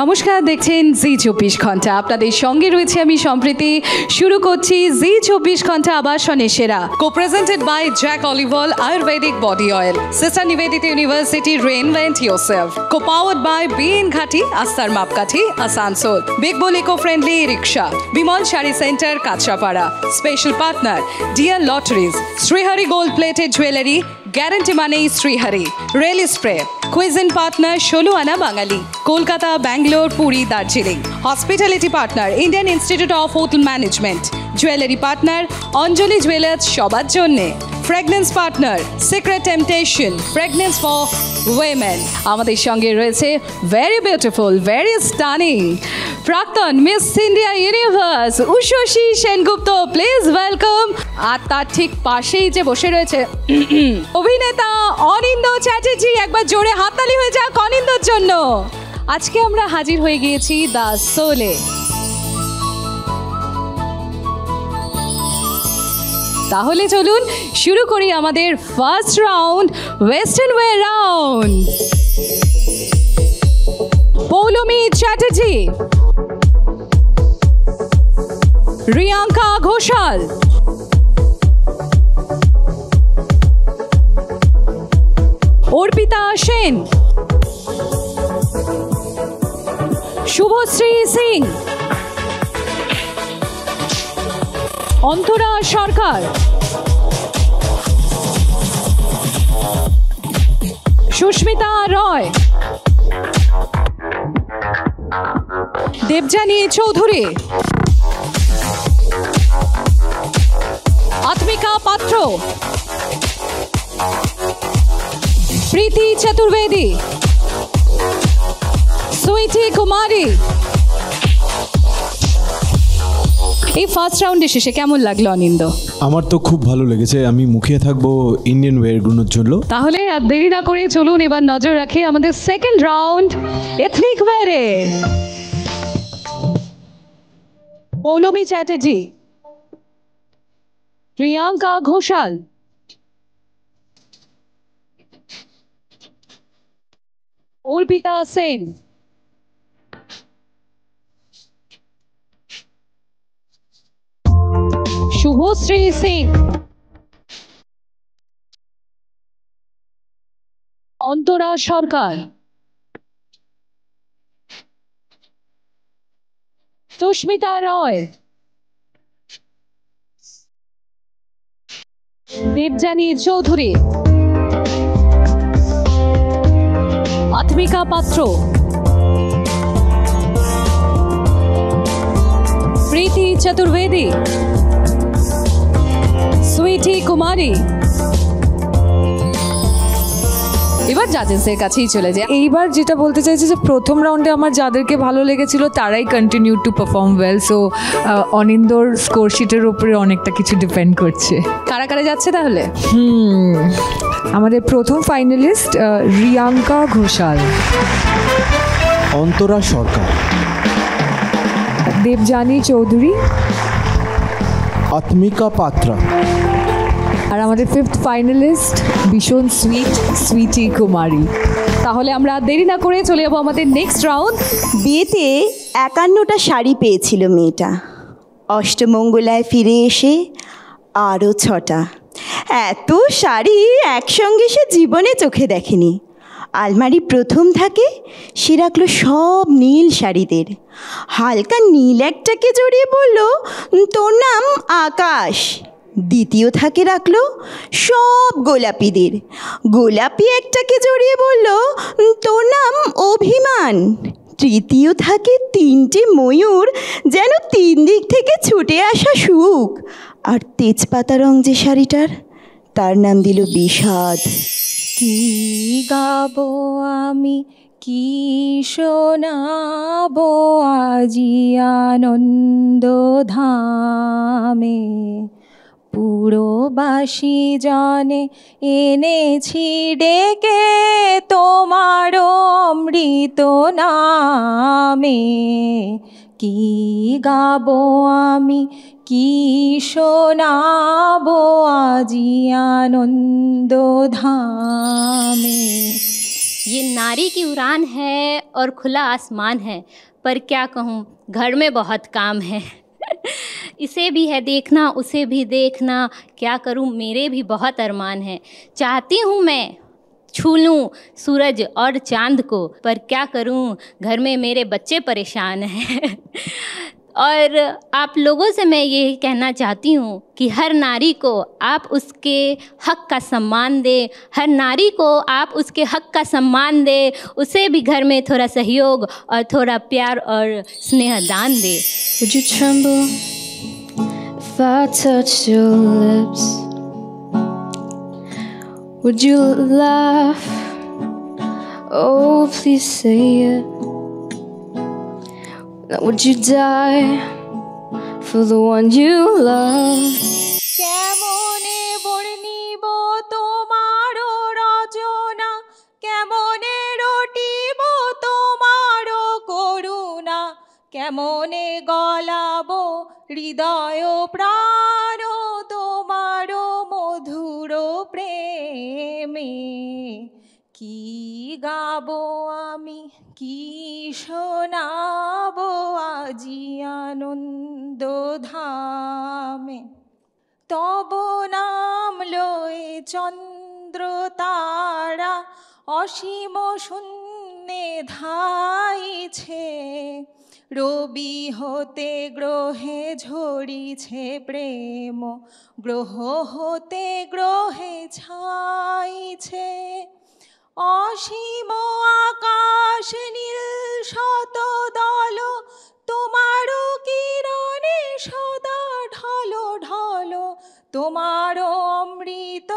নমস্কার, দেখছেন জি24 ঘন্টা। আপনাদের সঙ্গে রয়েছে আমি সম্প্রীতি। শুরু করছি জি24 ঘন্টা আবাসনের সেরা, কো-প্রেজেন্টেড বাই জ্যাক অলিভল ayurvedic body oil, sister Nivedita university reinvent yourself, copowered by BN ঘাটি আস্তার মাপকাঠি Asansol, big bull eco friendly rickshaw, Bimal sari centre Kanchrapara, special partner dear lotteries, Srihari gold plated jewellery, guarantee মানেই Srihari, rail spray, cuisine partner 16 আনা Bangali, Kolkata, Bangalore, Puri, Darjeeling, hospitality partner Indian Institute of Hotel Management, jewellery partner Anjali jewellers সবার জন্যে, fragrance partner secret temptation, fragrance for women. আমাদের সঙ্গে রয়েছে very beautiful, very stunning প্রাক্তন Miss India Universe Ushasi Sengupta, please welcome. আর তার ঠিক পাশেই যে বসে রয়েছে অভিনেতা অনিন্দ্য চ্যাটার্জি। একবার জোরে হাততালি হয়ে যাক অনিন্দ্যর জন্য। আজকে আমরা হাজির হয়ে গিয়েছি দ্য সোলে। তাহলে চলুন শুরু করি আমাদের first round, western wear round. Poulami Chatterjee, Riyanka Ghoshal, Arpita Sen, Subhashree Singh, Antara Sarkar, Susmita Roy, Debjani Chowdhury, Atmika Patra, Preeti Chaturvedi, Sweety কুমারী। এই ফার্স্ট রাউন্ডে শেষে কেমন লাগলো অনিন্দ? আমার তো খুব ভালো লেগেছে। আমি মুখিয়ে থাকবো ইন্ডিয়ান ওয়্যারগুলোর জন্য। তাহলে আর দেরি না করে চলুন এবার নজর রাখি আমাদের সেকেন্ড রাউন্ড, এথনিক ওয়্যারে। পৌলমী চ্যাটার্জি, প্রিয়াঙ্কা ঘোষাল, অর্পিতা সেন, শুভশ্রী সিং, অন্তরা সরকার, সুস্মিতা রয়, দেবযানী চৌধুরী, আত্মিকা পাত্র, প্রীতি চতুর্বেদী, সুইটি কুমারী। এবার জাজেসের কাছেই চলে যায়। এইবার যেটা বলতে চাইছি যে প্রথম রাউন্ডে আমার যাদেরকে ভালো লেগেছিল তারাই continue to perform well. So অনিন্দর স্কোর শিটের উপরে অনেকটা কিছু ডিপেন্ড করছে। কারা কারা যাচ্ছে তাহলে? আমাদের প্রথম ফাইনালিস্ট রিয়াঙ্কা ঘোষাল, অন্তরা সরকার, দেবযানী চৌধুরী, আত্মিকা পাত্রা। আর আমাদের ফিফথ ফাইনালিস্ট ভীষণ সুইটি কুমারী। তাহলে আমরা দেরি না করে চলে যাবো আমাদের নেক্সট রাউন্ড। বিয়েতে 51টা শাড়ি পেয়েছিল মেয়েটা, অষ্টমঙ্গলায় ফিরে এসে আরও 6টা। এত শাড়ি একসঙ্গে সে জীবনে চোখে দেখেনি। আলমারি প্রথম থাকে সে রাখলো সব নীল শাড়িদের, হালকা নীল একটাকে জড়িয়ে বলল তোর নাম আকাশ। দ্বিতীয় থাকে রাখলো সব গোলাপিদের, গোলাপি একটাকে জড়িয়ে বলল তোর নাম অভিমান। তৃতীয় থাকে 3টে ময়ূর, যেন 3 দিক থেকে ছুটে আসা সুখ। আর তেজপাতা রং যে শাড়িটার, তার নাম দিল বিষাদ। কি গাবো আমি, কি শোনাবো আজি আনন্দ ধামে, পুরবাসী জনে এনেছি ডেকে তোমার অমৃত নামে। কি গাবো আমি, কি শোনাবো আজি আনন্দ ধামে। ये नारी की उड़ान है और खुला आसमान है, पर क्या कहूँ घर में बहुत काम है। इसे भी है देखना, उसे भी देखना, क्या करूँ मेरे भी बहुत अरमान है। चाहती हूँ मैं छू लूँ सूरज और चाँद को, पर क्या करूँ घर में मेरे बच्चे परेशान हैं। और आप लोगों से मैं ये कहना चाहती हूँ कि हर नारी को आप उसके हक का सम्मान दें, हर नारी को आप उसके हक का सम्मान दें, उसे भी घर में थोड़ा सहयोग और थोड़ा प्यार और स्नेह दान दें। Would you tremble if I touched your lips? Would you laugh? Oh, please say it. Would you die for the one you love? কেমনে বর্ণিব তোমার রচনা, কেমনে রটিব তোমার করুণা, কেমনে গলাব হৃদয় প্রাণ তোমার মধুর প্রেমে। কি গাবো আমি, কি শোনাবো আজি আনন্দ ধামে। তব নাম লয়ে চন্দ্র তারা অসীম শূন্যে ধাইছে, রবি হতে গ্রহে ঝরিছে প্রেম, গ্রহ হতে গ্রহে ছাইছে। অসীম আকাশ নীল শত দল, তোমার কিরণে সদা ঢলো ঢলো, তোমার অমৃত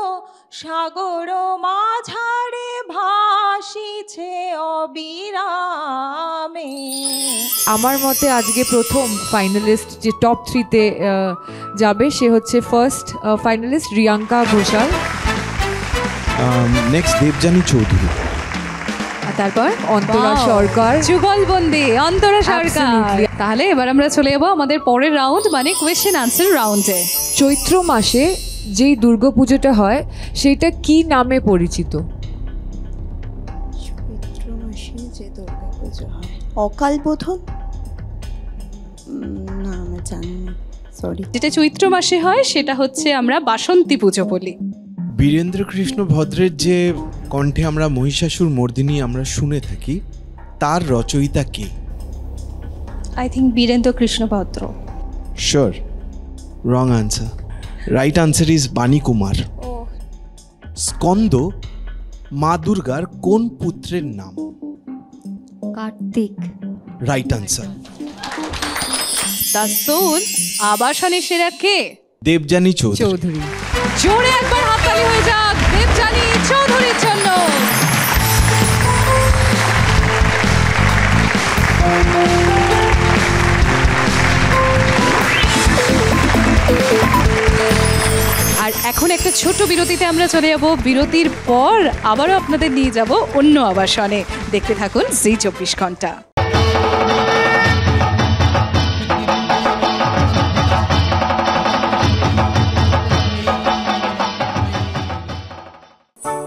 সাগর মাঝারে ভাসিছে অবিরামে। আমার মতে আজকে প্রথম ফাইনালিস্ট যে টপ 3-তে যাবে সে হচ্ছে first finalist Riyanka Ghoshal, next Debjani Chowdhury, আর তারপর অন্তরা সরকার। যুগলবন্দি অন্তরা সরকার। Absolutely. তাহলে এবার আমরা চলে যাবো আমাদের পরের রাউন্ড, মানে কোয়েশ্চেন আনসার রাউন্ডে। চৈত্র মাসে যেই দুর্গাপুজোটা হয় সেইটা কি নামে পরিচিত? চৈত্র মাসে যে দুর্গাপুজো হয়, অকাল বোধন? না, আমার জানি না, সরি। যেটা চৈত্র মাসে হয় সেটা হচ্ছে আমরা বাসন্তী পুজো বলি। বীরেন্দ্র কৃষ্ণ ভদ্রের যে কণ্ঠে আমরা মহিষাসুর মর্দিনী আমরা শুনে থাকি, তার রচয়িতা কে? আই থিঙ্ক বীরেন্দ্র কৃষ্ণ ভদ্র। Sure, wrong answer. Right answer is বাণী কুমার। স্কন্দ মা দুর্গার কোন পুত্রের নাম? কার্তিক। Right answer. দাসুন আবাসনের সেরা কে? দেবযানী চৌধুরী। চৌধুরী। জোরে একবার হাততালি হয়ে যাক দেবযানী চৌধুরীর জন্য। আর এখন একটা ছোট বিরতিতে আমরা চলে যাব। বিরতির পর আবারও আপনাদের নিয়ে যাব অন্য আবাসনে। দেখতে থাকুন জি 24 ঘন্টা।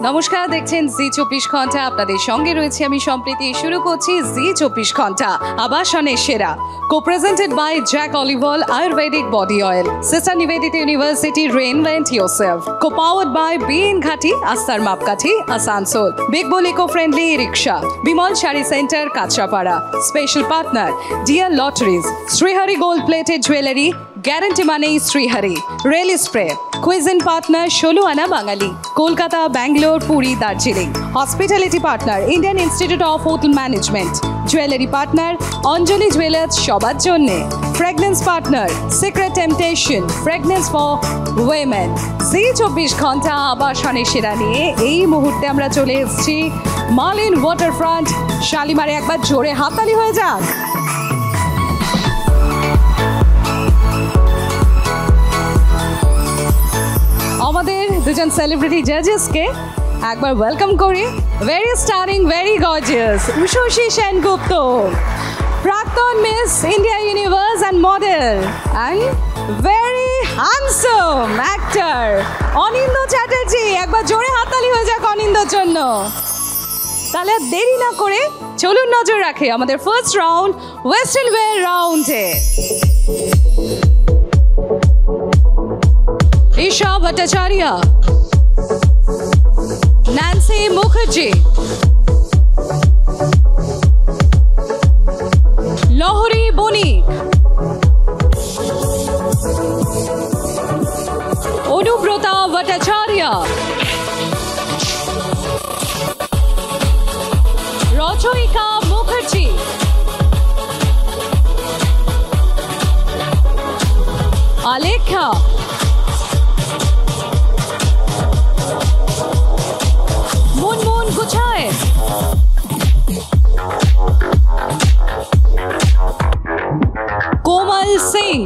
নমস্কার, দেখছেন জি 24 ঘন্টা। আপনাদের সঙ্গে রয়েছে আমি সম্প্রীতি। শুরু করছি জি 24 ঘন্টা আবাসনের সেরা, co-presented by Jack Olival Ayurvedic Body Oil, Sister Nivedita University, Reinvent Yourself, co-powered by BN Ghati, Astar Mapkathi, Asansol, Big Bull Eco-Friendly Rickshaw, Bimal Shari Center, Kachapara, Special Partner, Dear Lotteries, Srihari Gold Plated Jewelry, Guarantee Money Srihari, Rail Spray, Cuisine Partner Sholu Ana Bangali, Kolkata, Bangalore, Puri, Darjeeling, Hospitality Partner Indian Institute of Hotel Management, Jewelry Partner Anjali Jewelers Shobar Jonne, Fragrance Partner Secret Temptation, Fragrance for Women। জি 24 ঘন্টা আবাসনের সেরা নিয়ে এই মুহূর্তে আমরা চলে এসেছি Mullin waterfront শালিমারে। একবার জোরে হাততালি হয়ে যাক। আমাদের দুজন সেলিব্রিটি জাজেসকে একবার ওয়েলকাম করি। Very staring, very gorgeous Ushasi Sengupta, প্রাক্তন Miss India Universe and model and very handsome actor Anindya Chatterjee. একবার জোরে হাততালি হয়ে যাক অনিন্দ্যর জন্য। তাহলে আর দেরি না করে চলুন নজর রাখে আমাদের ফার্স্ট রাউন্ড ওয়েস্টার্ন ওয়্যার রাউন্ডে। ঈশা ভট্টাচার্য, ন্যান্সি মুখার্জি, লহরী বণিক, অনুব্রতা ভট্টাচার্য, রচয়িকা মুখার্জি, আলেখ্যা, মুনমুন গুছায়েত, কোমল সিং,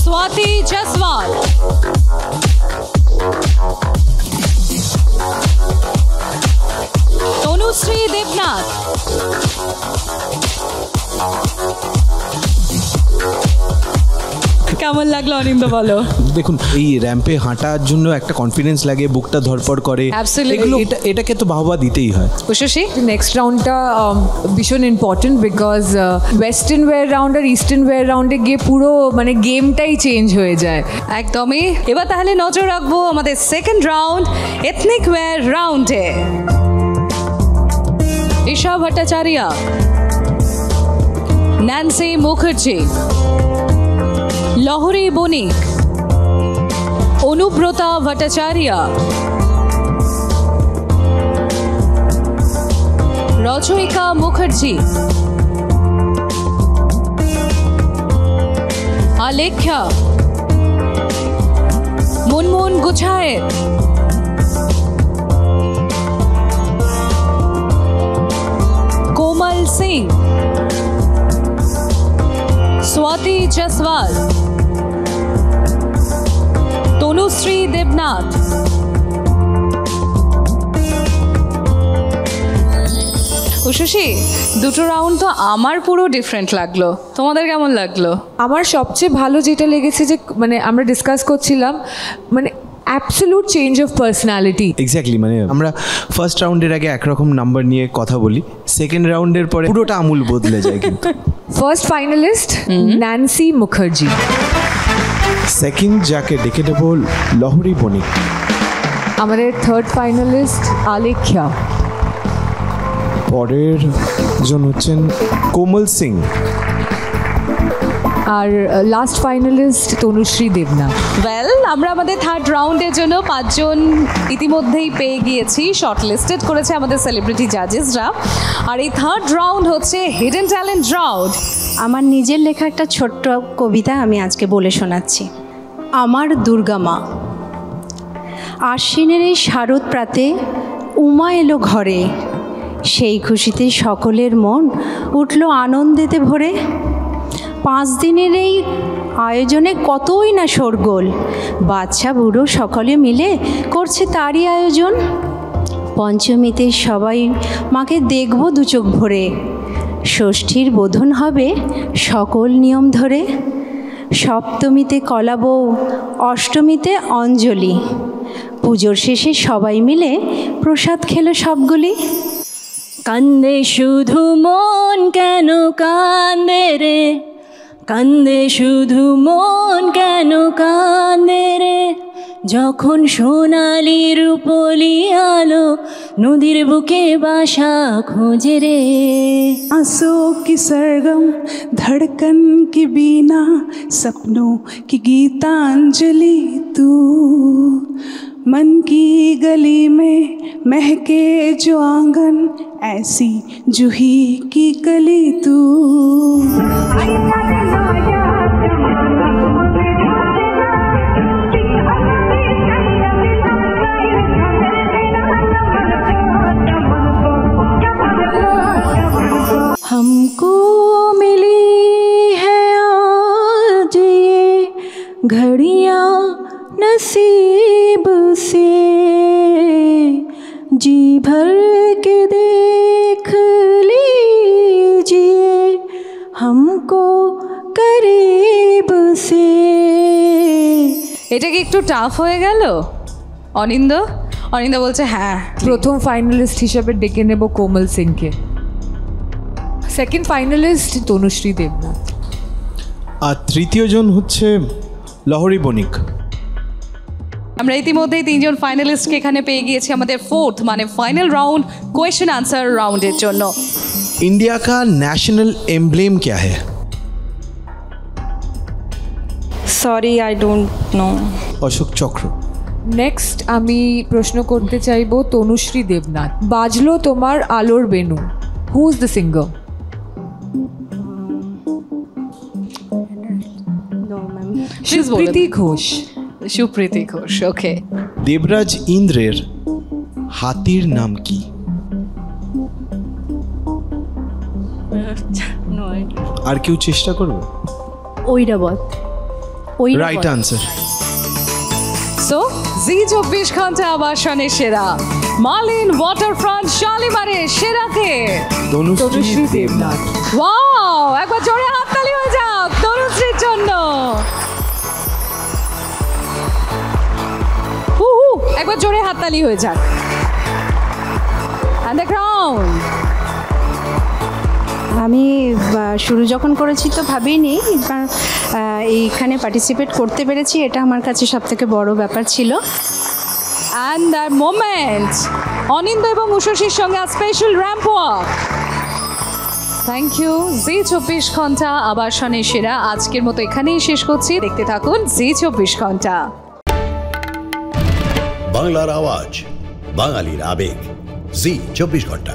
स्वाति जसवाल, तनुश्री देवनाथ, কেমন লাগলো অনিন্দ বলো? দেখুন, এই র্যাম্পে হাঁটার জন্য একটা কনফিডেন্স লাগে, বুকটা ধরপড় করে, Absolutely. এগুলো এটাকে তো বাহবা দিতেই হয়। উষসী, নেক্সট রাউন্ডটা ভীষণ important because western wear round আর ইস্টার্ন ওয়্যার রাউন্ডে গিয়ে পুরো মানে গেমটাই চেঞ্জ হয়ে যায়। একদমই। এবার তাহলে নজর রাখবো আমাদের সেকেন্ড রাউন্ড এথনিক ওয়্যার রাউন্ডে। ঈশা ভট্টাচার্য, ন্যান্সি মুখার্জি, লহরী বণিক, অনুব্রতা ভট্টাচার্য, রচয়িকা মুখার্জি, আলেখ্যা, মুনমুন গুছায়েত, कोमल सिंह, स्वाति जसवाल, तनुश्री देवनाथ, উষসী, দুটো রাউন্ড তো আমার পুরো ডিফারেন্ট লাগলো, তোমাদের কেমন লাগলো? আমার সবচেয়ে ভালো যেটা লেগেছে যে মানে আমরা ডিসকাস করছিলাম মানে absolute change of personality. Exactly, মানে আমরা ফার্স্ট রাউন্ডের আগে একরকম নাম্বার নিয়ে কথা বলি, সেকেন্ড রাউন্ডের পরে পুরোটা আমূল বদলে যায়। কিন্তু first finalist Nancy Mukherjee, second যাকে ডেকে দেবো লহরী বণিক, আমাদের থার্ড ফাইনালিস্ট আলেখ্যা, পরের জন হচ্ছেন কোমল সিং, আর last finalist Tanushree Debnath. Well, আমরা আমাদের থার্ড রাউন্ডের জন্য 5 জন ইতিমধ্যেই পেয়ে গিয়েছি, শর্ট লিস্টেড করেছে আমাদের সেলিব্রিটি জাজেসরা। আর এই থার্ড রাউন্ড হচ্ছে হিডেন ট্যালেন্ট রাউন্ড। আমার নিজের লেখা একটা ছোট্ট কবিতা আমি আজকে বলে শোনাচ্ছি। আমার দুর্গা মা। আশ্বিনের এই শারদ প্রাতে উমা এলো ঘরে, সেই খুশিতে সকলের মন উঠল আনন্দেতে ভরে। 5 দিনের এই আয়োজনে কতই না শোরগোল, বাচ্চা বুড়ো সকলে মিলে করছে তারই আয়োজন। পঞ্চমীতে সবাই মাকে দেখব দু চোখ ভরে, ষষ্ঠীর বোধন হবে সকল নিয়ম ধরে। সপ্তমীতে কলা বউ, অষ্টমীতে অঞ্জলি, পুজোর শেষে সবাই মিলে প্রসাদ খেলো সবগুলি। কান্দে শুধু মন কেন কান্দে রে, কান্দে শুধু মন কেন কান্দে রে, যখন সোনালি রূপলি আলো নদীর বুকে বাসা খোঁজে রে। आंसू की सरगम, धड़कन की बीना, सपनों की गीतांजलि तू, मन की गली में महके जो आंगन, ऐसी जूही की कली तू। हमको मिली है आज ये घड़ियाँ नसीब से, जी भर के देख लीजिए हमको करीब से। এটা কি একটু টাফ হয়ে গেল? অনিন্দ বলছে হ্যাঁ। প্রথম ফাইনালিস্ট হিসেবে ডেকে নেব কোমল সিংকে, সেকেন্ড ফাইনালিস্ট তনুশ্রী দেবনাথ, আর তৃতীয় জন হচ্ছে লহরী বণিক। আমরা ইতিমধ্যেই 3 জন ফাইনালিস্টকে এখানে পেয়ে গিয়েছি আমাদের ফোর্থ মানে ফাইনাল রাউন্ড কোয়েশ্চেন আনসার রাউন্ডের জন্য। इंडिया का नेशनल एम्ब्लेम क्या है? Sorry I don't know. Ashok Chakra. Next আমি প্রশ্ন করতে চাইবো তনুশ্রী দেবনাথ, বাজলো তোমার আলোর বেনু, who is the singer? Supriti Ghosh. Supriti Ghosh, okay. Debraj ইন্দ্রের হাতির নাম কি? আর কেউ চেষ্টা করবে? Airavat. Right answer. So Zee 24 ঘন্টা আবাসনের সেরা মালিন ওয়াটারফ্রন্ট শালিমারের সেরাকে তনুশ্রী দেবনাথ। ওয়াও, একবার জোরে হাততালি হয়ে যাক তনুশ্রীর জন্য। একবার জোরে হাততালি হয়ে যাক। And the crown. আমি শুরু যখন করেছি তো ভাবিনি, কারণ এইখানে পার্টিসিপেট করতে পেরেছি, এটা আমার কাছে সবথেকে বড় ব্যাপার ছিল। And the moment, অনিন্দ এবং উষসীর সঙ্গে special ramp walk. Thank you. Zee 24 ঘন্টা আবাসনের সেরা আজকের মতো এখানেই শেষ করছি। দেখতে থাকুন জি 24 ঘন্টা। বাংলার আওয়াজ, বাঙালির আবেগ, জি 24 ঘন্টা।